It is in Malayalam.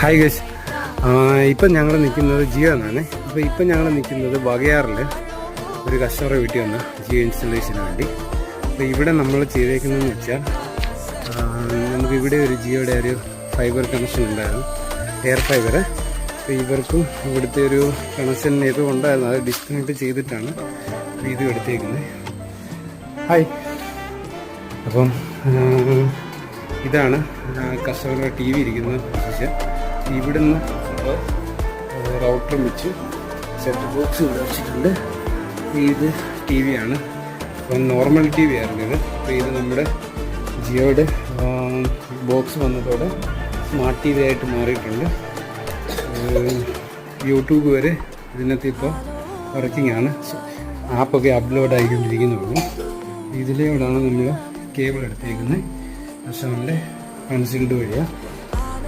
ഹായ് ഗൈസ്, ഇപ്പം ഞങ്ങൾ നിൽക്കുന്നത് ജിയോ എന്നാണ്. അപ്പോൾ ഇപ്പം ഞങ്ങൾ നിൽക്കുന്നത് വകയാറിൽ ഒരു കസ്റ്റമറെ വീട്ടിൽ വന്ന ജിയോ ഇൻസ്റ്റലേഷന് വേണ്ടി. അപ്പോൾ ഇവിടെ നമ്മൾ ചെയ്തേക്കുന്നതെന്ന് വെച്ചാൽ നമുക്ക് ഇവിടെ ഒരു ജിയോയുടെ ഒരു ഫൈബർ കണക്ഷൻ ഉണ്ടായിരുന്നു, എയർ ഫൈബർ. അപ്പോൾ ഇവർക്കും ഇവിടുത്തെ ഒരു കണക്ഷൻ ഇത് ഉണ്ടായിരുന്നു, അത് ഡിസ്കണക്ട് ചെയ്തിട്ടാണ് ഇത് എടുത്തേക്കുന്നത്. ഹായ്, അപ്പം ഇതാണ് കസ്റ്റമറുടെ ടി വി ഇരിക്കുന്ന പൊസിഷൻ. ഇവിടുന്ന് റൗട്ടർ വെച്ച് സെറ്റ് ബോക്സ് ഇവിടെ വെച്ചിട്ടുണ്ട്. ഇത് ടി വി ആണ്, അപ്പം നോർമൽ ടി വി ആയിരുന്നു ഇത്. അപ്പോൾ ഇത് നമ്മുടെ ജിയോയുടെ ബോക്സ് വന്നതോടെ സ്മാർട്ട് ടി വി ആയിട്ട് മാറിയിട്ടുണ്ട്. യൂട്യൂബ് വരെ ഇതിനകത്ത് ഇപ്പോൾ വർക്കിംഗ് ആണ്, ആപ്പൊക്കെ അപ്ലോഡ് ആയിക്കൊണ്ടിരിക്കുന്നുള്ളൂ. ഇതിലൂടെയാണ് നമ്മൾ കേബിൾ എടുത്തേക്കുന്നത്. കസ്റ്റമറിൻ്റെ കൺസീൽഡ് വഴിയാണ്.